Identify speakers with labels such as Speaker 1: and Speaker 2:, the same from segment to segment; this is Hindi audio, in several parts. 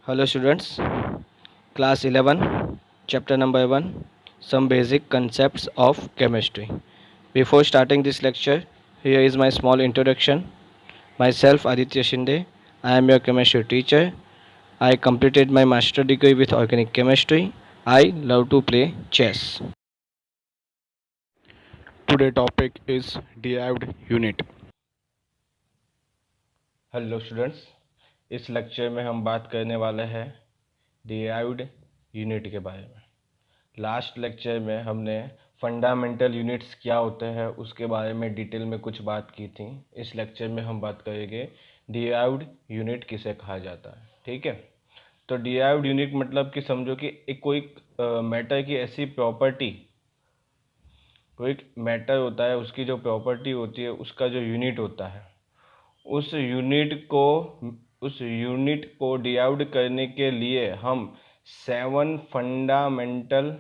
Speaker 1: Hello students, class 11, chapter number 1, some basic concepts of chemistry. Before starting this lecture, here is my small introduction. Myself Aditya Shinde, I am your chemistry teacher. I completed my master degree with organic chemistry. I love to play chess.
Speaker 2: Today topic is derived unit.
Speaker 1: Hello students, इस लेक्चर में हम बात करने वाले हैं डिराइव्ड यूनिट के बारे में। लास्ट लेक्चर में हमने फंडामेंटल यूनिट्स क्या होते हैं उसके बारे में डिटेल में कुछ बात की थी। इस लेक्चर में हम बात करेंगे डिराइव्ड यूनिट किसे कहा जाता है। ठीक है, तो डिराइव्ड यूनिट मतलब कि समझो कि एक कोई मैटर की ऐसी प्रॉपर्टी, कोई मैटर होता है, उसकी जो प्रॉपर्टी होती है, उसका जो यूनिट होता है, उस यूनिट को डिराइव्ड करने के लिए हम 7 फंडामेंटल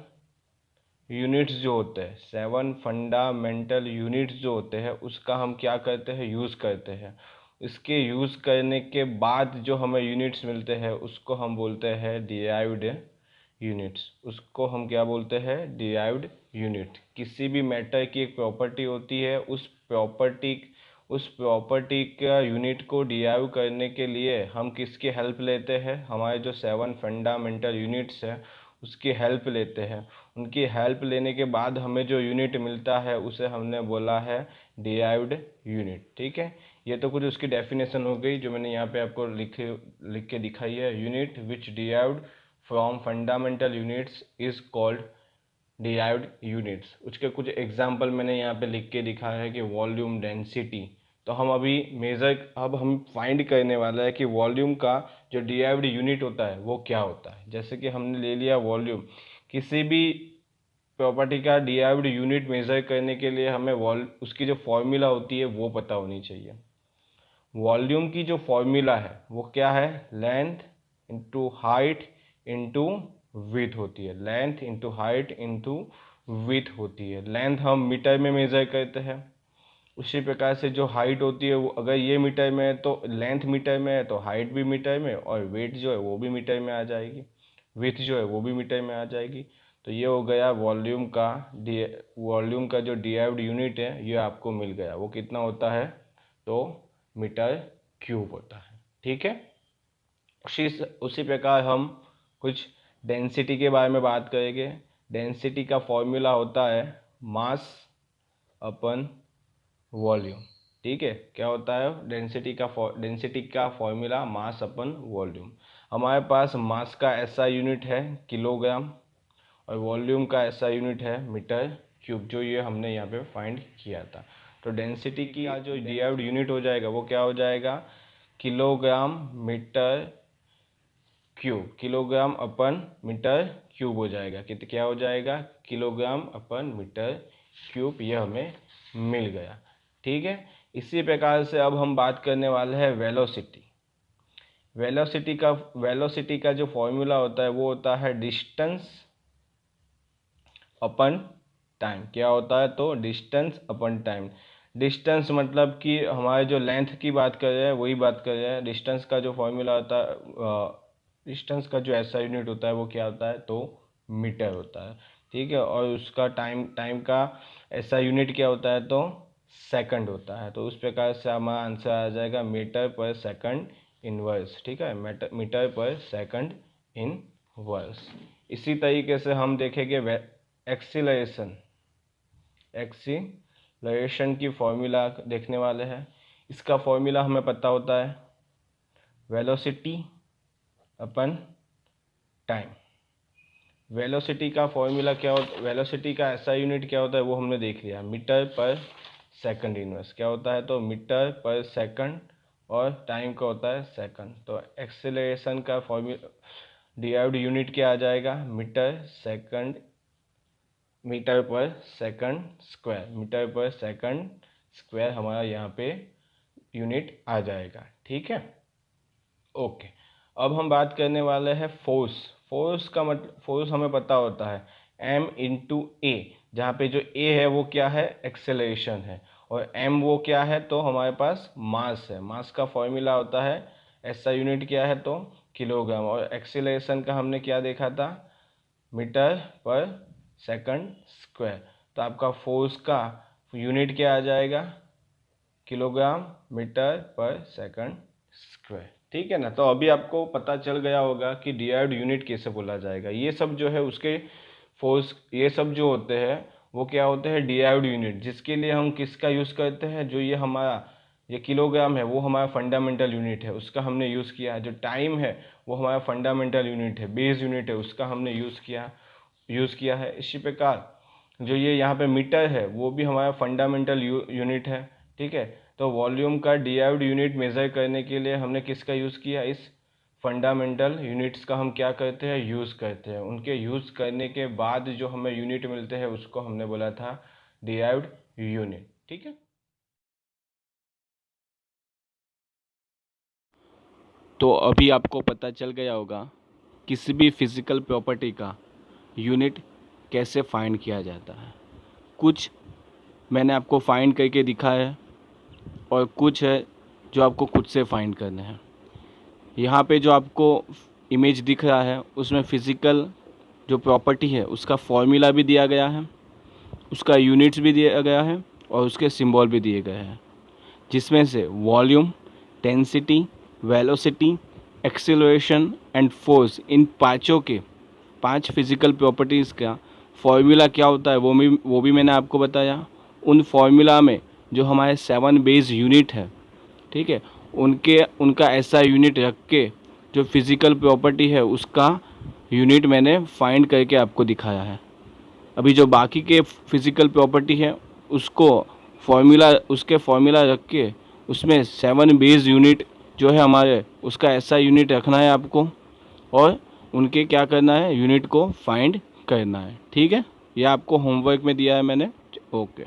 Speaker 1: यूनिट्स जो होते हैं, 7 फंडामेंटल यूनिट्स जो होते हैं, उसका हम क्या करते हैं, यूज़ करते हैं। इसके यूज़ करने के बाद जो हमें यूनिट्स मिलते हैं उसको हम बोलते हैं डिराइव्ड यूनिट्स। उसको हम क्या बोलते हैं, डिराइव्ड यूनिट। किसी भी मैटर की एक प्रॉपर्टी होती है, उस प्रॉपर्टी का यूनिट को डिराइव करने के लिए हम किसकी हेल्प लेते हैं, हमारे जो 7 फंडामेंटल यूनिट्स हैं उसकी हेल्प लेते हैं। उनकी हेल्प लेने के बाद हमें जो यूनिट मिलता है उसे हमने बोला है डिराइव्ड यूनिट। ठीक है, ये तो कुछ उसकी डेफिनेशन हो गई जो मैंने यहाँ पे आपको लिख के दिखाई है। Unit which derived from fundamental units is called derived units. उसके कुछ एग्जाम्पल मैंने यहाँ पे लिख के दिखाया है कि वॉल्यूम, डेंसिटी। तो अब हम फाइंड करने वाला है कि वॉल्यूम का जो डिराइव्ड यूनिट होता है वो क्या होता है। जैसे कि हमने ले लिया वॉल्यूम, किसी भी प्रॉपर्टी का डिराइव्ड यूनिट मेजर करने के लिए हमें उसकी जो फॉर्मूला होती है वो पता होनी चाहिए। वॉल्यूम की जो फॉर्मूला है वो क्या है, length into height into width होती है। Length into height into width होती है। लेंथ हम मीटर में मेजर करते हैं, उसी प्रकार से जो हाइट होती है वो अगर ये मीटर में है तो लेंथ मीटर में है तो हाइट भी मीटर में, और वेट जो है वो भी मीटर में आ जाएगी, विड्थ जो है वो भी मीटर में आ जाएगी। तो ये हो गया वॉल्यूम का जो डिराइव्ड यूनिट है, ये आपको मिल गया। वो कितना होता है, तो मीटर क्यूब होता है। ठीक है, उसी प्रकार हम कुछ डेंसिटी के बारे में बात करेंगे। डेंसिटी का फॉर्मूला होता है मास अपन वॉल्यूम। ठीक है, क्या होता है डेंसिटी का फॉर्मूला मास अपन वॉल्यूम। हमारे पास मास का ऐसा यूनिट है किलोग्राम, और वॉल्यूम का ऐसा यूनिट है मीटर क्यूब, जो ये हमने यहाँ पे फाइंड किया था। तो डेंसिटी की जो डिराइव्ड यूनिट हो जाएगा वो क्या हो जाएगा, किलोग्राम मीटर क्यूब। किलोग्राम अपन मीटर क्यूब हो जाएगा, कितना क्या हो जाएगा, किलोग्राम अपन मीटर क्यूब। ये हमें मिल गया। ठीक है, इसी प्रकार से अब हम बात करने वाले हैं वेलोसिटी। वेलोसिटी का जो फॉर्मूला होता है वो होता है डिस्टेंस अपन टाइम। क्या होता है, तो डिस्टेंस अपन टाइम। डिस्टेंस मतलब कि हमारे जो लेंथ की बात कर रहे हैं वही बात कर रहे हैं। डिस्टेंस का जो फॉर्मूला होता है, डिस्टेंस का जो ऐसा यूनिट होता है वो क्या होता है, तो मीटर होता है। ठीक है, और उसका टाइम का ऐसा यूनिट क्या होता है, तो सेकंड होता है। तो उस प्रकार से हमारा आंसर आ जाएगा मीटर पर सेकंड इनवर्स। ठीक है, मीटर पर सेकंड इनवर्स। इसी तरीके से हम देखेंगे एक्सीलरेशन। एक्सीलरेशन की फॉर्मूला देखने वाले हैं। इसका फॉर्मूला हमें पता होता है वेलोसिटी अपन टाइम। वेलोसिटी का फॉर्मूला क्या होता है, वेलोसिटी का ऐसा यूनिट क्या होता है वो हमने देख लिया, मीटर पर सेकंड इनवर्स। क्या होता है, तो मीटर पर सेकंड, और टाइम का होता है सेकंड। तो एक्सेलरेशन का फॉर्मूला डिराइव्ड यूनिट क्या आ जाएगा, मीटर पर सेकंड स्क्वायर। मीटर पर सेकंड स्क्वायर हमारा यहाँ पे यूनिट आ जाएगा। ठीक है, ओके। अब हम बात करने वाले हैं फोर्स। फोर्स हमें पता होता है m इंटू ए, जहाँ पे जो a है वो क्या है, एक्सेलरेशन है, और m वो क्या है, तो हमारे पास मास है। मास का फॉर्मूला होता है, ऐसा यूनिट क्या है, तो किलोग्राम, और एक्सीलरेशन का हमने क्या देखा था, मीटर पर सेकंड स्क्वायर। तो आपका फोर्स का यूनिट क्या आ जाएगा, किलोग्राम मीटर पर सेकंड स्क्वायर। ठीक है ना। तो अभी आपको पता चल गया होगा कि डिराइव्ड यूनिट कैसे बोला जाएगा। ये सब जो है उसके फोर्स, ये सब जो होते हैं वो क्या होते हैं, डिराइव्ड यूनिट, जिसके लिए हम किसका यूज़ करते हैं, जो ये हमारा ये किलोग्राम है वो हमारा फंडामेंटल यूनिट है, उसका हमने यूज़ किया है। जो टाइम है वो हमारा फंडामेंटल यूनिट है, बेस यूनिट है, उसका हमने यूज़ किया है। इसी प्रकार जो ये यहाँ पे मीटर है वो भी हमारा फंडामेंटल यूनिट है। ठीक है। तो वॉल्यूम का डिराइव्ड यूनिट मेज़र करने के लिए हमने किसका यूज़ किया, इस फंडामेंटल यूनिट्स का हम क्या करते हैं, यूज़ करते हैं। उनके यूज़ करने के बाद जो हमें यूनिट मिलते हैं उसको हमने बोला था डिराइव्ड यूनिट। ठीक है।
Speaker 2: तो अभी आपको पता चल गया होगा किसी भी फिज़िकल प्रॉपर्टी का यूनिट कैसे फाइंड किया जाता है। कुछ मैंने आपको फाइंड करके दिखाया है और कुछ है जो आपको खुद से फाइंड करने हैं। यहाँ पे जो आपको इमेज दिख रहा है उसमें फ़िज़िकल जो प्रॉपर्टी है उसका फॉर्मूला भी दिया गया है, उसका यूनिट्स भी दिया गया है और उसके सिंबल भी दिए गए हैं, जिसमें से volume, density, velocity, acceleration and force, इन पांचों के 5 फिज़िकल प्रॉपर्टीज़ का फॉर्मूला क्या होता है वो भी मैंने आपको बताया। उन फॉर्मूला में जो हमारे 7 बेस यूनिट है, ठीक है, उनका ऐसा यूनिट रख के जो फिज़िकल प्रॉपर्टी है उसका यूनिट मैंने फाइंड करके आपको दिखाया है। अभी जो बाकी के फिज़िकल प्रॉपर्टी है उसके फॉर्मूला रख के उसमें 7 बेस यूनिट जो है हमारे, उसका ऐसा यूनिट रखना है आपको और उनके क्या करना है, यूनिट को फाइंड करना है। ठीक है, यह आपको होमवर्क में दिया है मैंने। ओके।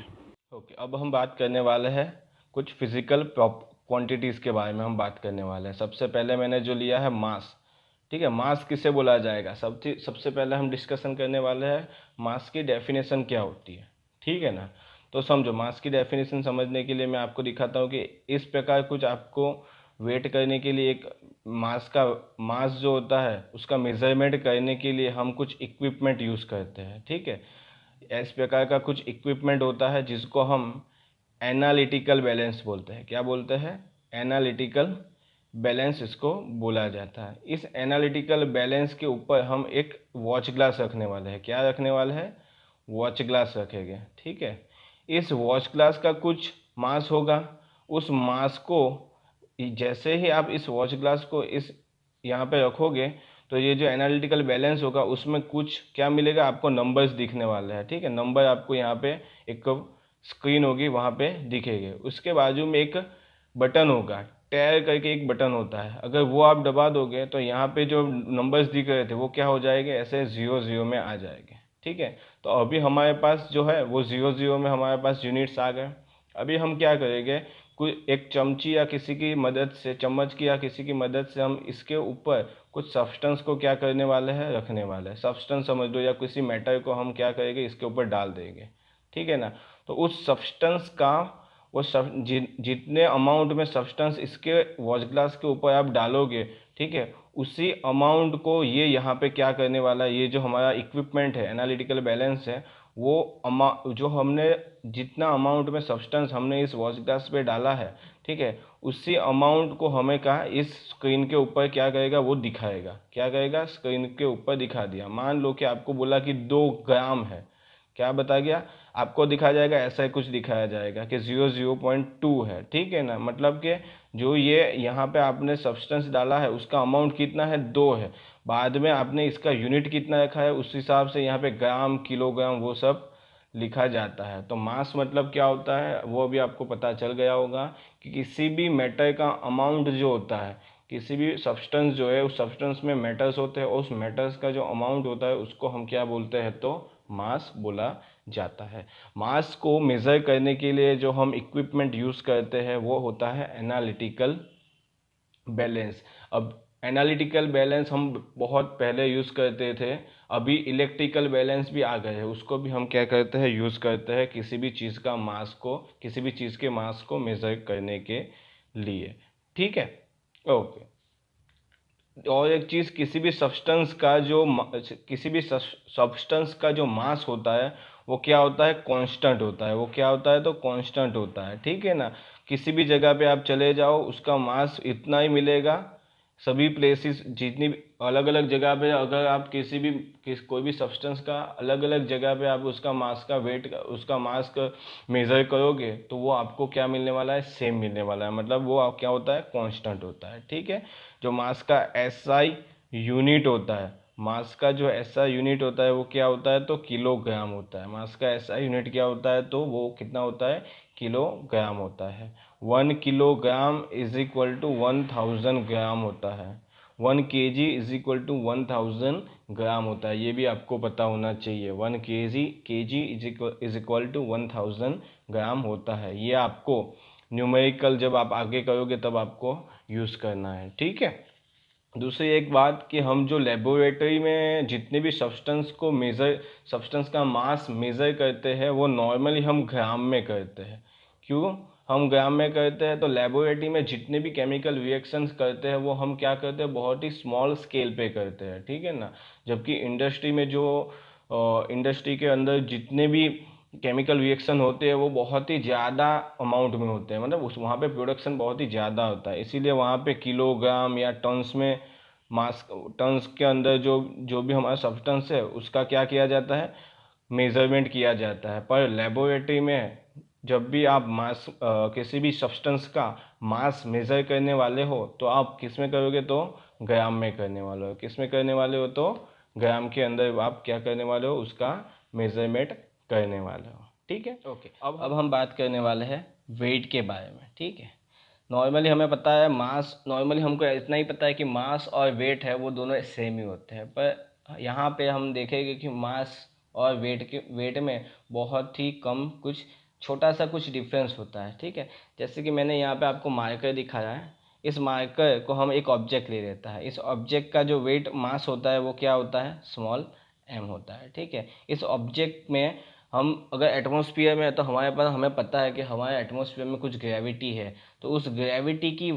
Speaker 1: ओके, अब हम बात करने वाले हैं कुछ फिजिकल क्वांटिटीज़ के बारे में हम बात करने वाले हैं। सबसे पहले मैंने जो लिया है मास। ठीक है, मास किसे बोला जाएगा, सबसे पहले हम डिस्कशन करने वाले हैं मास की डेफिनेशन क्या होती है। ठीक है ना। तो समझो, मास की डेफिनेशन समझने के लिए मैं आपको दिखाता हूँ कि इस प्रकार कुछ आपको वेट करने के लिए एक मास जो होता है उसका मेजरमेंट करने के लिए हम कुछ इक्विपमेंट यूज़ करते हैं। ठीक है, इस प्रकार का कुछ इक्विपमेंट होता है जिसको हम एनालिटिकल बैलेंस बोलते हैं। क्या बोलते हैं, एनालिटिकल बैलेंस इसको बोला जाता है। इस एनालिटिकल बैलेंस के ऊपर हम एक वॉच ग्लास रखने वाले हैं। क्या रखने वाले हैं, वॉच ग्लास रखेंगे। ठीक है, इस वॉच ग्लास का कुछ मास होगा। उस मास को जैसे ही आप इस वॉच ग्लास को इस यहाँ पे रखोगे तो ये जो एनालिटिकल बैलेंस होगा उसमें कुछ क्या मिलेगा, आपको नंबर्स दिखने वाले हैं। ठीक है, नंबर आपको यहाँ पे एक स्क्रीन होगी वहाँ पे दिखेंगे। उसके बाजू में एक बटन होगा, टैर करके एक बटन होता है, अगर वो आप दबा दोगे तो यहाँ पे जो नंबर्स दिख रहे थे वो क्या हो जाएंगे, ऐसे 0 0 में आ जाएंगे। ठीक है, तो अभी हमारे पास जो है वो 0 0 में हमारे पास यूनिट्स आ गए। अभी हम क्या करेंगे, कोई एक चमची या किसी की मदद से, चम्मच की या किसी की मदद से हम इसके ऊपर कुछ सब्सटेंस को क्या करने वाले हैं, रखने वाले हैं। सब्सटेंस समझ लो, या किसी मैटर को हम क्या करेंगे, इसके ऊपर डाल देंगे। ठीक है ना। तो उस सब्सटेंस का वो जितने अमाउंट में सब्सटेंस इसके वॉच ग्लास के ऊपर आप डालोगे, ठीक है, उसी अमाउंट को ये यहाँ पे क्या करने वाला है, ये जो हमारा इक्विपमेंट है एनालिटिकल बैलेंस है, वो जो हमने जितना अमाउंट में सब्सटेंस हमने इस वॉच ग्लास पे डाला है, ठीक है, उसी अमाउंट को हमें कहा इस स्क्रीन के ऊपर क्या करेगा, वो दिखाएगा। क्या करेगा, स्क्रीन के ऊपर दिखा दिया। मान लो कि आपको बोला कि 2 ग्राम है, क्या बता गया आपको, दिखा जाएगा ऐसा कुछ दिखाया जाएगा कि 0.2 है। ठीक है ना, मतलब कि जो ये यहाँ पे आपने सब्सटेंस डाला है उसका अमाउंट कितना है, 2 है। बाद में आपने इसका यूनिट कितना रखा है उस हिसाब से यहाँ पे ग्राम, किलोग्राम वो सब लिखा जाता है। तो मास मतलब क्या होता है वो भी आपको पता चल गया होगा कि किसी भी मैटर का अमाउंट जो होता है, किसी भी सब्सटेंस जो है उस सब्सटेंस में मेटल्स होते हैं, उस मेटल्स का जो अमाउंट होता है उसको हम क्या बोलते हैं, तो मास बोला जाता है। मास को मेज़र करने के लिए जो हम इक्विपमेंट यूज़ करते हैं वो होता है एनालिटिकल बैलेंस। अब एनालिटिकल बैलेंस हम बहुत पहले यूज़ करते थे, अभी इलेक्ट्रिकल बैलेंस भी आ गए हैं, उसको भी हम क्या करते हैं, यूज़ करते हैं किसी भी चीज़ का मास को, किसी भी चीज़ के मास को मेज़र करने के लिए। ठीक है, ओके। और एक चीज़, किसी भी सब्सटेंस का जो मास होता है वो क्या होता है, कांस्टेंट होता है। वो क्या होता है, तो कांस्टेंट होता है, ठीक है ना। किसी भी जगह पे आप चले जाओ उसका मास इतना ही मिलेगा। सभी प्लेसेस, जितनी भी अलग अलग जगह पे अगर आप कोई भी सब्सटेंस का अलग अलग जगह पे आप उसका मास का मेज़र करोगे तो वो आपको क्या मिलने वाला है, सेम मिलने वाला है। मतलब वो क्या होता है, कांस्टेंट होता है, ठीक है। जो मास का एसआई यूनिट होता है, मास का जो एसआई यूनिट होता है वो क्या होता है, तो किलोग्राम होता है। मास का एसआई यूनिट क्या होता है, तो वो कितना होता है, किलोग्राम होता है। 1 किलोग्राम इज इक्वल टू 1000 ग्राम होता है। 1 kg इज इक्वल टू 1000 ग्राम होता है। ये भी आपको पता होना चाहिए। 1 kg इज इक्वल टू 1000 ग्राम होता है। ये आपको न्यूमेरिकल जब आप आगे करोगे तब आपको यूज़ करना है, ठीक है। दूसरी एक बात कि हम जो लेबोरेटरी में जितने भी सब्सटेंस का मास मेज़र करते हैं वो नॉर्मली हम ग्राम में करते हैं। क्यों हम ग्राम में करते हैं, तो लेबोरेटरी में जितने भी केमिकल रिएक्शंस करते हैं वो हम क्या करते हैं, बहुत ही स्मॉल स्केल पे करते हैं, ठीक है ना। जबकि इंडस्ट्री के अंदर जितने भी केमिकल रिएक्शन होते हैं वो बहुत ही ज़्यादा अमाउंट में होते हैं। मतलब वहाँ पे प्रोडक्शन बहुत ही ज़्यादा होता है, इसीलिए वहाँ पे किलोग्राम या टन्स में मास टन्स के अंदर जो जो भी हमारा सब्सटेंस है उसका क्या किया जाता है, मेजरमेंट किया जाता है। पर लेबोरेटरी में जब भी आप किसी भी सब्सटेंस का मास मेज़र करने वाले हो तो आप किस में करोगे, तो ग्राम में करने वाले हो। किस में करने वाले हो, तो ग्राम के अंदर आप क्या करने वाले हो, उसका मेजरमेंट करने वाले हो, ठीक है। ओके, अब हम बात करने वाले हैं वेट के बारे में, ठीक है। नॉर्मली हमें पता है नॉर्मली हमको इतना ही पता है कि मास और वेट है वो दोनों सेम ही होते हैं। पर यहाँ पे हम देखेंगे कि मास और वेट में बहुत ही कम कुछ छोटा सा कुछ डिफरेंस होता है, ठीक है। जैसे कि मैंने यहाँ पे आपको मार्कर दिखाया है। इस मार्कर को हम एक ऑब्जेक्ट ले लेता है। इस ऑब्जेक्ट का जो वेट मास होता है वो क्या होता है, स्मॉल m होता है, ठीक है। इस ऑब्जेक्ट में हम अगर एटमॉस्फेयर में है तो हमें पता है कि हमारे एटमॉस्फेयर में कुछ ग्रेविटी है। तो उस ग्रेविटी की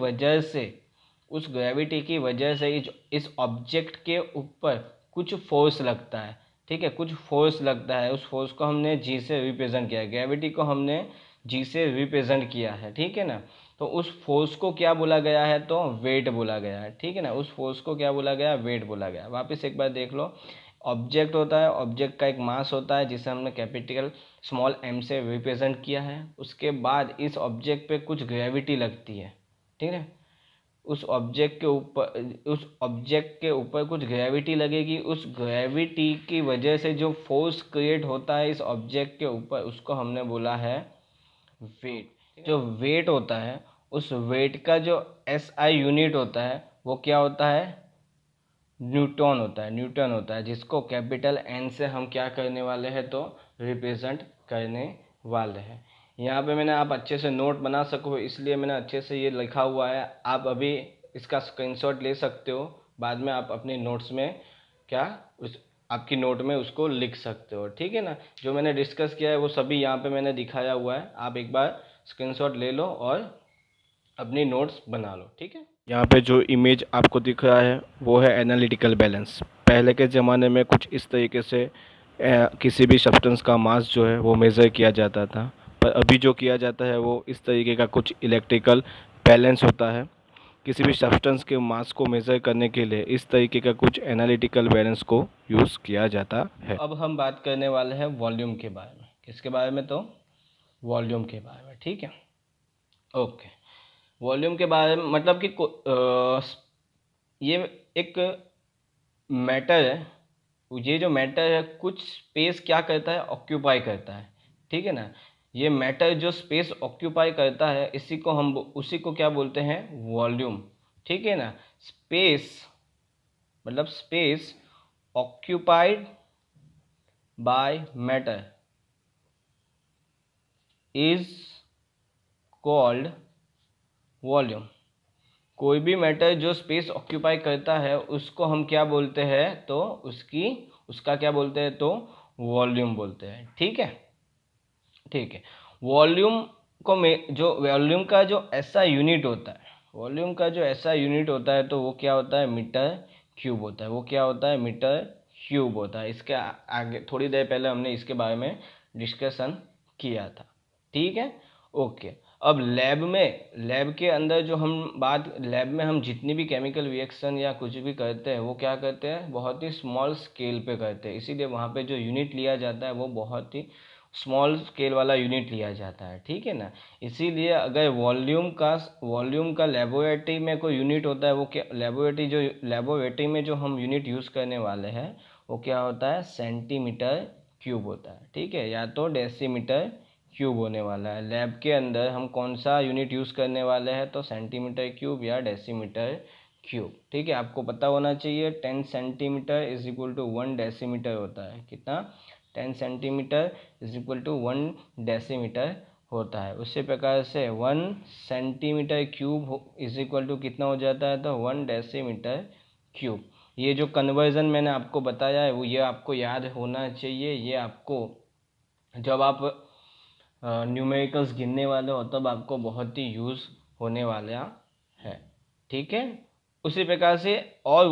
Speaker 1: वजह से इस ऑब्जेक्ट के ऊपर कुछ फोर्स लगता है, ठीक है। कुछ फोर्स लगता है, उस फोर्स को हमने जी से रिप्रेजेंट किया है, ग्रेविटी को हमने जी से रिप्रेजेंट किया है, ठीक है ना। तो उस फोर्स को क्या बोला गया है, तो वेट बोला गया है, ठीक है ना। उस फोर्स को क्या बोला गया, वेट बोला गया। वापस एक बार देख लो, ऑब्जेक्ट होता है, ऑब्जेक्ट का एक मास होता है जिसे हमने कैपिटल स्मॉल m से रिप्रेजेंट किया है। उसके बाद इस ऑब्जेक्ट पे कुछ ग्रेविटी लगती है, ठीक है। उस ऑब्जेक्ट के ऊपर कुछ ग्रेविटी लगेगी। उस ग्रेविटी की वजह से जो फोर्स क्रिएट होता है इस ऑब्जेक्ट के ऊपर, उसको हमने बोला है वेट। जो वेट होता है, उस वेट का जो SI यूनिट होता है वो क्या होता है, न्यूटन होता है, जिसको कैपिटल N से हम क्या करने वाले हैं, तो रिप्रेजेंट करने वाले हैं। यहाँ पे मैंने, आप अच्छे से नोट बना सको इसलिए मैंने अच्छे से ये लिखा हुआ है। आप अभी इसका स्क्रीनशॉट ले सकते हो, बाद में आप अपने नोट्स में आपकी नोट में उसको लिख सकते हो, ठीक है ना। जो मैंने डिस्कस किया है वो सभी यहाँ पे मैंने दिखाया हुआ है। आप एक बार स्क्रीनशॉट ले लो और अपनी नोट्स बना लो, ठीक है।
Speaker 2: यहाँ पे जो इमेज आपको दिख रहा है वो है एनालिटिकल बैलेंस। पहले के ज़माने में कुछ इस तरीके से किसी भी सब्सटेंस का मास जो है वो मेज़र किया जाता था, पर अभी जो किया जाता है वो इस तरीके का कुछ इलेक्ट्रिकल बैलेंस होता है। किसी भी सब्सटेंस के मास को मेज़र करने के लिए इस तरीके का कुछ एनालिटिकल बैलेंस को यूज़ किया जाता है।
Speaker 1: अब हम बात करने वाले हैं वॉल्यूम के बारे में। किसके बारे में, तो वॉल्यूम के बारे में, ठीक है। ओके, वॉल्यूम के बारे में मतलब कि ये एक मैटर है। ये जो मैटर है कुछ स्पेस क्या करता है, ऑक्यूपाई करता है, ठीक है ना। ये मैटर जो स्पेस ऑक्यूपाई करता है उसी को क्या बोलते हैं, वॉल्यूम, ठीक है ना। Space occupied by matter is called volume. कोई भी मैटर जो स्पेस ऑक्यूपाई करता है उसको हम क्या बोलते हैं, तो उसका क्या बोलते हैं, तो वॉल्यूम बोलते हैं, ठीक है। ठीक है, वॉल्यूम का जो SI यूनिट होता है वॉल्यूम का जो ऐसा यूनिट होता है तो वो क्या होता है, मीटर क्यूब होता है। वो क्या होता है, मीटर क्यूब होता है। इसके आगे थोड़ी देर पहले हमने इसके बारे में डिस्कशन किया था, ठीक है, ओके। अब लैब के अंदर जो लैब में हम जितनी भी केमिकल रिएक्शन या कुछ भी करते हैं वो क्या करते हैं, बहुत ही स्मॉल स्केल पे करते हैं। इसीलिए वहाँ पे जो यूनिट लिया जाता है वो बहुत ही स्मॉल स्केल वाला यूनिट लिया जाता है, ठीक है ना। इसीलिए अगर वॉल्यूम का लेबोरेटरी में कोई यूनिट होता है, वो क्या लेबोरेटरी में जो हम यूनिट यूज़ करने वाले हैं वो क्या होता है, सेंटीमीटर क्यूब होता है, ठीक है, या तो डेसीमीटर क्यूब होने वाला है। लैब के अंदर हम कौन सा यूनिट यूज़ करने वाले हैं, तो सेंटीमीटर क्यूब या डेसीमीटर क्यूब, ठीक है। आपको पता होना चाहिए 10 centimetre is equal to 1 decimetre होता है। कितना, 10 centimetre is equal to 1 decimetre होता है। उसी प्रकार से 1 centimetre cube is equal to कितना हो जाता है, तो 1 डेसीमीटर क्यूब। ये जो कन्वर्जन मैंने आपको बताया है वो ये आपको याद होना चाहिए। ये आपको जब आप न्यूमेरिकल्स गिनने वाले हो तब आपको बहुत ही यूज़ होने वाला है, ठीक है। उसी प्रकार से और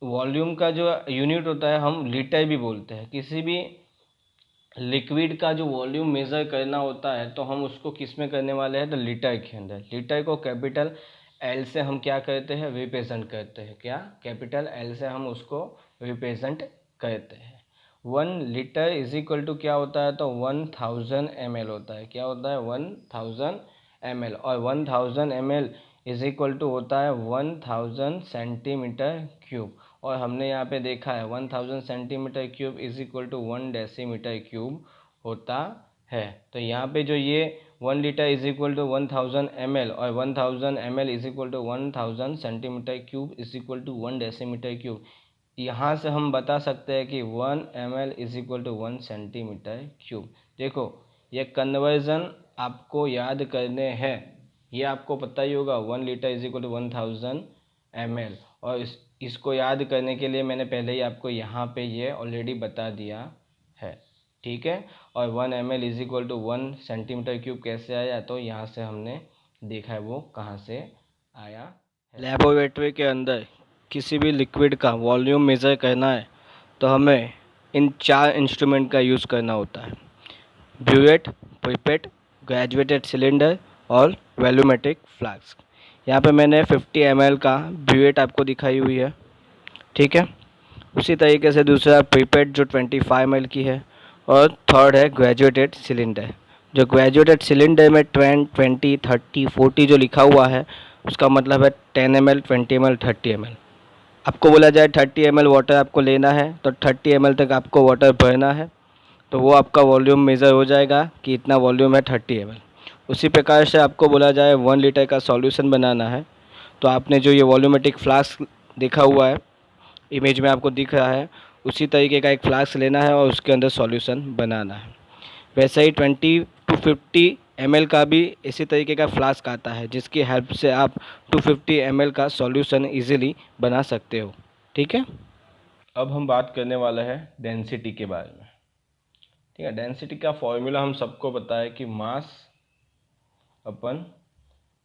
Speaker 1: वॉल्यूम का जो यूनिट होता है हम लीटर भी बोलते हैं। किसी भी लिक्विड का जो वॉल्यूम मेज़र करना होता है तो हम उसको किस में करने वाले हैं, तो लीटर के अंदर। लीटर को कैपिटल एल से हम क्या करते हैं, रिप्रेजेंट करते हैं। क्या, कैपिटल एल से हम उसको रिप्रेजेंट करते हैं। 1 लीटर इज इक्वल टू क्या होता है, तो 1000 ml होता है। क्या होता है, 1000 ml। और 1000 ml इज इक्वल टू होता है 1000 सेंटीमीटर क्यूब। और हमने यहाँ पे देखा है 1000 centimetre cube is equal to 1 decimetre cube होता है। तो यहाँ पे जो ये 1 litre is equal to 1000 ml और 1000 ml is equal to 1000 centimetre cube is equal to 1 decimetre cube, यहाँ से हम बता सकते हैं कि 1 ml is equal to 1 centimetre cube. देखो ये कन्वर्जन आपको याद करने हैं, ये आपको पता ही होगा 1 litre is equal to 1000 ml। और इसको याद करने के लिए मैंने पहले ही आपको यहाँ पे ये ऑलरेडी बता दिया है, ठीक है। और 1 ml is equal to 1 centimetre cube कैसे आया, तो यहाँ से हमने देखा है वो कहाँ से आया है।
Speaker 2: लेबोरेटरी के अंदर किसी भी लिक्विड का वॉल्यूम मेज़र करना है तो हमें इन 4 इंस्ट्रूमेंट का यूज़ करना होता है, ब्यूरेट, पिपेट, ग्रेजुएटेड सिलेंडर और वॉल्यूमेट्रिक फ्लास्क। यहाँ पे मैंने 50 ml का ब्यूरेट आपको दिखाई हुई है, ठीक है। उसी तरीके से दूसरा पिपेट जो 25 ml की है, और थर्ड है ग्रेजुएटेड सिलेंडर। जो ग्रेजुएटेड सिलेंडर में 20, 30, 40 जो लिखा हुआ है उसका मतलब है 10 ml, 20 ml, 30 ml। आपको बोला जाए 30 ml वाटर आपको लेना है तो 30 ml तक आपको वाटर भरना है, तो वो आपका वॉल्यूम मेज़र हो जाएगा कि इतना वॉल्यूम है 30 ml। उसी प्रकार से आपको बोला जाए 1 लीटर का सॉल्यूशन बनाना है तो आपने जो ये वॉल्यूमेट्रिक फ्लास्क देखा हुआ है, इमेज में आपको दिख रहा है, उसी तरीके का एक फ्लास्क लेना है और उसके अंदर सॉल्यूशन बनाना है। वैसे ही 20 to 50 ml का भी इसी तरीके का फ्लास्क आता है जिसकी हेल्प से आप 250 ml का सॉल्यूशन इजीली बना सकते हो, ठीक है।
Speaker 1: अब हम बात करने वाले हैं डेंसिटी के बारे में, ठीक है। डेंसिटी का फॉर्मूला हम सबको पता है कि मास अपन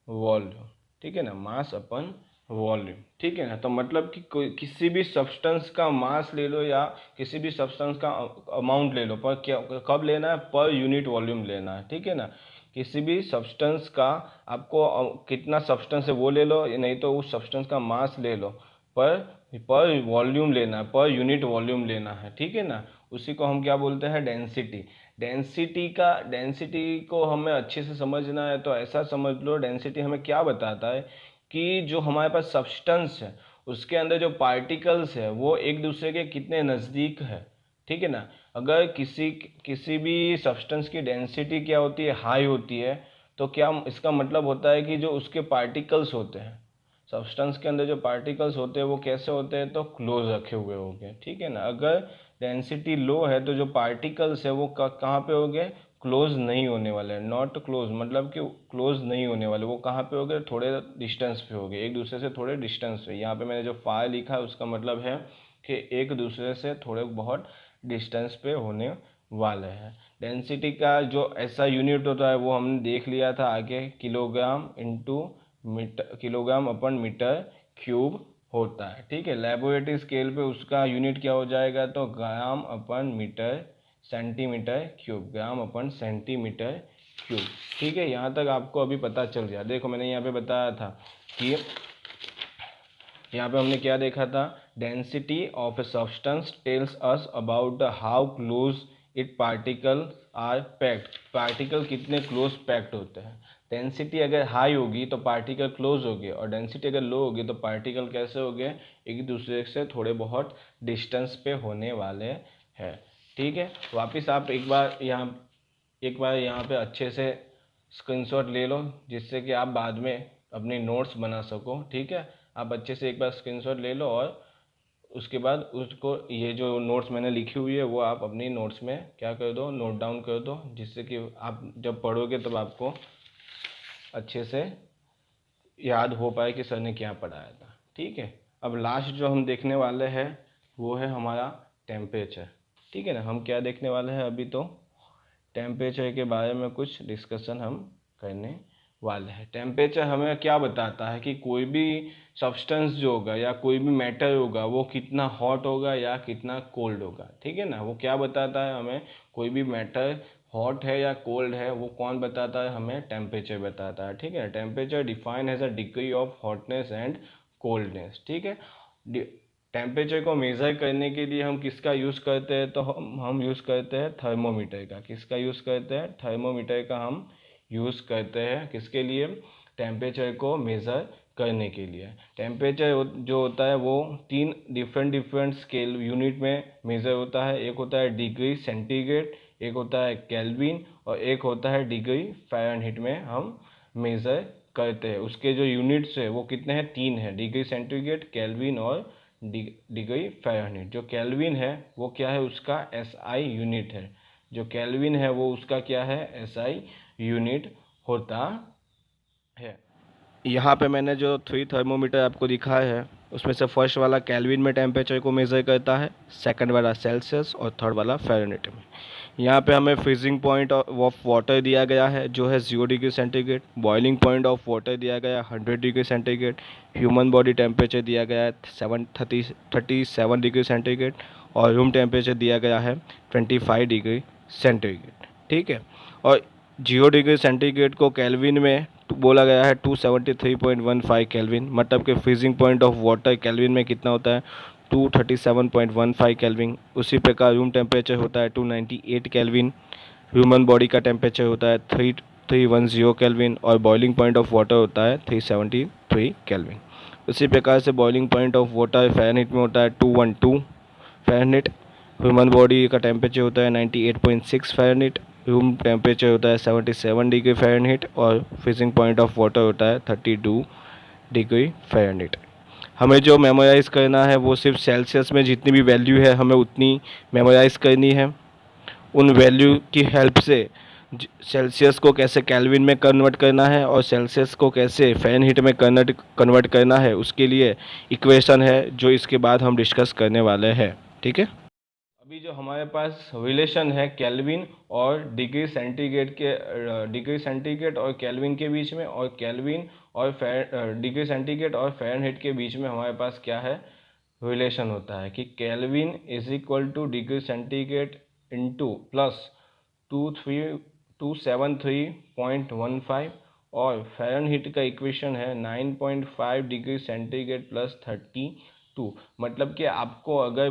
Speaker 1: वॉल्यूम, ठीक है ना, मास अपन वॉल्यूम, ठीक है ना। तो मतलब कि कोई किसी भी सब्सटेंस का मास ले लो या किसी भी सब्सटेंस का अमाउंट ले लो, पर क्या कब लेना है, पर यूनिट वॉल्यूम लेना है, ठीक है ना। किसी भी सब्सटेंस का आपको कितना सब्सटेंस है वो ले लो, नहीं तो उस सब्सटेंस का मास ले लो, पर वॉल्यूम लेना है, पर यूनिट वॉल्यूम लेना है, ठीक है ना। उसी को हम क्या बोलते हैं, डेंसिटी। डेंसिटी को हमें अच्छे से समझना है तो ऐसा समझ लो, डेंसिटी हमें क्या बताता है कि जो हमारे पास सब्सटेंस है उसके अंदर जो पार्टिकल्स है वो एक दूसरे के कितने नज़दीक है, ठीक है ना। अगर किसी भी सब्सटेंस की डेंसिटी क्या होती है, हाई होती है, तो क्या इसका मतलब होता है कि जो उसके पार्टिकल्स होते हैं, सब्सटेंस के अंदर जो पार्टिकल्स होते हैं वो कैसे होते हैं, तो क्लोज रखे हुए होंगे, ठीक है ना। अगर डेंसिटी लो है तो जो पार्टिकल्स है वो कहाँ पे होंगे, क्लोज नहीं होने वाले, नॉट क्लोज मतलब कि क्लोज नहीं होने वाले, वो कहाँ पे होंगे, थोड़े डिस्टेंस पे होंगे, एक दूसरे से थोड़े डिस्टेंस पे। यहाँ पे मैंने जो फार लिखा है उसका मतलब है कि एक दूसरे से थोड़े बहुत डिस्टेंस पे होने वाले हैं। डेंसिटी का जो ऐसा यूनिट होता है वो हमने देख लिया था आगे, किलोग्राम इंटू मीटर किलोग्राम अपन मीटर क्यूब होता है। ठीक है, लेबोरेटरी स्केल पे उसका यूनिट क्या हो जाएगा, तो ग्राम अपन मीटर सेंटीमीटर क्यूब, ग्राम अपन सेंटीमीटर क्यूब। ठीक है, यहाँ तक आपको अभी पता चल गया। देखो मैंने यहाँ पे बताया था कि यहाँ पे हमने क्या देखा था, density of a substance tells us about the how close it particle are packed, particle कितने क्लोज पैक्ड होते हैं। डेंसिटी अगर हाई होगी तो पार्टिकल क्लोज हो गए, और डेंसिटी अगर लो होगी तो पार्टिकल कैसे हो गए, एक दूसरे से थोड़े बहुत डिस्टेंस पे होने वाले हैं। ठीक है, वापस आप एक बार यहाँ पे अच्छे से स्क्रीनशॉट ले लो, जिससे कि आप बाद में अपनी नोट्स बना सको। ठीक है, आप अच्छे से एक बार स्क्रीनशॉट ले लो, और उसके बाद उसको, ये जो नोट्स मैंने लिखी हुई है वो आप अपनी नोट्स में क्या कर दो, नोट डाउन कर दो, जिससे कि आप जब पढ़ोगे तब आपको अच्छे से याद हो पाए कि सर ने क्या पढ़ाया था। ठीक है, अब लास्ट जो हम देखने वाले हैं वो है हमारा टेम्परेचर। ठीक है ना, हम क्या देखने वाले हैं अभी, तो टेम्परेचर के बारे में कुछ डिस्कशन हम करने वाले हैं। टेम्परेचर हमें क्या बताता है कि कोई भी सब्सटेंस जो होगा या कोई भी मैटर होगा वो कितना हॉट होगा या कितना कोल्ड होगा। ठीक है ना, वो क्या बताता है हमें, कोई भी मैटर हॉट है या कोल्ड है वो कौन बताता है, हमें टेम्परेचर बताता है। ठीक है, temperature define as a degree of hotness and coldness. ठीक है, टेम्परेचर को मेज़र करने के लिए हम किसका यूज़ करते हैं, तो हम यूज़ करते हैं थर्मोमीटर का। किसका यूज़ करते हैं, थर्मोमीटर का हम यूज़ करते हैं। किसके लिए, टेम्परेचर को मेज़र करने के लिए। टेम्परेचर जो होता है वो 3 डिफरेंट स्केल यूनिट में मेज़र होता है। एक होता है डिग्री सेंटीग्रेड, एक होता है केल्विन, और एक होता है डिग्री फ़ारेनहीट में हम मेज़र करते हैं। उसके जो यूनिट्स है वो कितने हैं, 3 है, डिग्री सेंटीग्रेड, केल्विन और डिग्री फ़ारेनहीट। जो केल्विन है वो क्या है, उसका SI यूनिट है। जो केल्विन है वो उसका क्या है, SI यूनिट होता है। यहाँ पे मैंने जो 3 थर्मोमीटर आपको दिखाया है उसमें से फर्स्ट वाला केल्विन में टेम्परेचर को मेज़र करता है, सेकंड वाला सेल्सियस, और थर्ड वाला फ़ारेनहीट में। यहाँ पे हमें फ्रीजिंग पॉइंट ऑफ वाटर दिया गया है जो है 0 degree centigrade, boiling point of water दिया गया है 100 degree centigrade, human body temperature दिया गया है 37 डिग्री सेंटीग्रेड, और रूम टेम्परेचर दिया गया है 25 डिग्री सेंटीग्रेड। ठीक है, और 0 डिग्री सेंटीग्रेड को केल्विन में बोला गया है 273.15 केल्विन, मतलब कि freezing point of water kelvin में कितना होता है, 237.15 केल्विन। उसी प्रकार रूम टेम्परेचर होता है 298 केल्विन, ह्यूमन बॉडी का टेम्परेचर होता है 3310 केल्विन, और बॉइलिंग पॉइंट ऑफ वाटर होता है 373 केल्विन। उसी प्रकार से boiling point of water Fahrenheit में होता है 212 फ़ारेनहीट, ह्यूमन बॉडी का टेम्परेचर होता है 98.6 फ़ारेनहीट, रूम टेम्परेचर होता है 77 डिग्री फ़ारेनहीट, और फ्रीजिंग पॉइंट ऑफ वाटर होता है 32 डिग्री फ़ारेनहीट। हमें जो मेमोराइज़ करना है वो सिर्फ सेल्सियस में जितनी भी वैल्यू है हमें उतनी मेमोराइज़ करनी है। उन वैल्यू की हेल्प से सेल्सियस को कैसे केल्विन में कन्वर्ट करना है और सेल्सियस को कैसे फ़ारेनहीट में कन्वर्ट करना है, उसके लिए इक्वेशन है जो इसके बाद हम डिस्कस करने वाले हैं। ठीक है, अभी जो हमारे पास रिलेशन है केल्विन और डिग्री सेंटीग्रेड और केल्विन के बीच में, और केल्विन और डिग्री सेंटीग्रेड और फ़ारेनहीट के बीच में हमारे पास क्या है, रिलेशन होता है कि kelvin is equal two degree centigrade into plus 273.15, और फ़ारेनहीट का इक्वेशन है 9.5 डिग्री सेंटीग्रेड प्लस 32। मतलब कि आपको अगर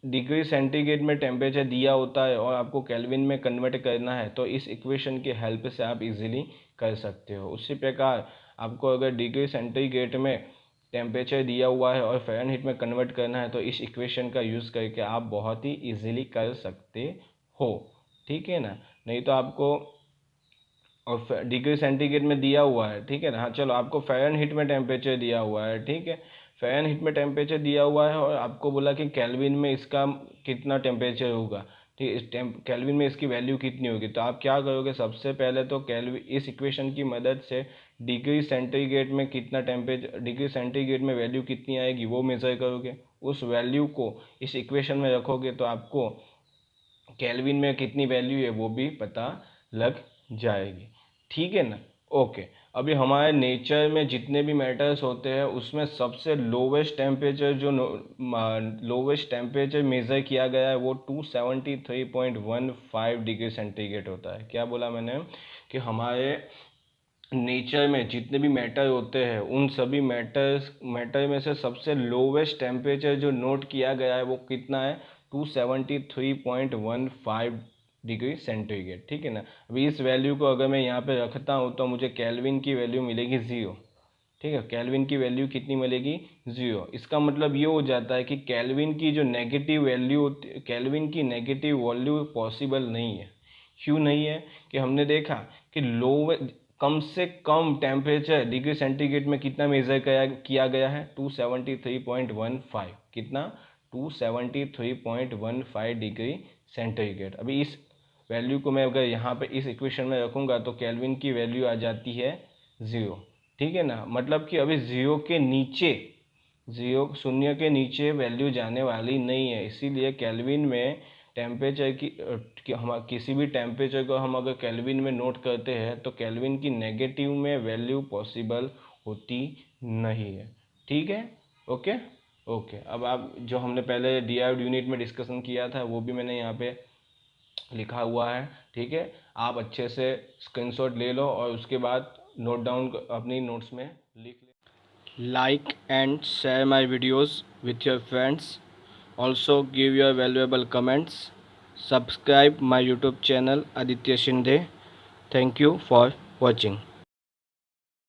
Speaker 1: डिग्री सेंटीग्रेड में टेम्परेचर दिया होता है और आपको केल्विन में कन्वर्ट करना है तो इस इक्वेशन की हेल्प से आप इजीली कर सकते हो। उसी प्रकार आपको अगर डिग्री सेंटीग्रेड में टेम्परेचर दिया हुआ है और फ़ारेनहीट में कन्वर्ट करना है तो इस इक्वेशन का यूज़ करके आप बहुत ही इजीली कर सकते हो। ठीक है ना, नहीं तो आपको, और डिग्री सेंटीग्रेड में दिया हुआ है, ठीक है ना, हाँ चलो आपको फ़ारेनहीट में टेम्परेचर दिया हुआ है, ठीक है, फ़ारेनहीट में टेम्परेचर दिया हुआ है और आपको बोला कि केल्विन में इसका कितना टेम्परेचर होगा, ठीक है, केल्विन में इसकी वैल्यू कितनी होगी। तो आप क्या करोगे, सबसे पहले तो केल्विन, इस इक्वेशन की मदद से डिग्री सेंटीग्रेड में कितना टेम्परेचर, डिग्री सेंटीग्रेड में वैल्यू कितनी आएगी वो मेज़र करोगे, उस वैल्यू को इस इक्वेशन में रखोगे तो आपको केल्विन में कितनी वैल्यू है वो भी पता लग जाएगी। ठीक है ना, ओके। अभी हमारे नेचर में जितने भी मैटर्स होते हैं उसमें सबसे लोवेस्ट टेम्परेचर जो लोवेस्ट टेम्परेचर मेज़र किया गया है वो 273.15 डिग्री सेंटीग्रेड होता है। क्या बोला मैंने कि हमारे नेचर में जितने भी मैटर होते हैं उन सभी मैटर में से सबसे लोवेस्ट टेम्परेचर जो नोट किया गया है वो कितना है 273.15 डिग्री सेंटीग्रेड। ठीक है ना। अभी इस वैल्यू को अगर मैं यहाँ पे रखता हूँ तो मुझे केल्विन की वैल्यू मिलेगी 0। ठीक है, केल्विन की वैल्यू कितनी मिलेगी 0। इसका मतलब ये हो जाता है कि केल्विन की जो नेगेटिव वैल्यू होती है, केल्विन की नेगेटिव वैल्यू पॉसिबल नहीं है। क्यों नहीं है कि हमने देखा कि कम से कम टेम्परेचर डिग्री सेंटीग्रेड में कितना मेजर किया गया है 273.15। कितना 273.15 डिग्री सेंटीग्रेड। अभी इस वैल्यू को मैं अगर यहाँ पे इस इक्वेशन में रखूँगा तो केल्विन की वैल्यू आ जाती है 0। ठीक है ना। मतलब कि अभी 0 के नीचे, 0 के नीचे वैल्यू जाने वाली नहीं है। इसीलिए केल्विन में टेम्परेचर कि हम किसी भी टेम्परेचर को हम अगर केल्विन में नोट करते हैं तो केल्विन की नेगेटिव में वैल्यू पॉसिबल होती नहीं है। ठीक है। Okay okay. अब आप जो हमने पहले डिराइव्ड यूनिट में डिस्कशन किया था वो भी मैंने यहाँ पे लिखा हुआ है। ठीक है, आप अच्छे से स्क्रीनशॉट ले लो और उसके बाद नोट डाउन अपनी नोट्स में लिख ले।
Speaker 2: Like and share my videos with your friends. Also give your valuable comments. Subscribe my YouTube channel Aditya Shinde. Thank you for watching.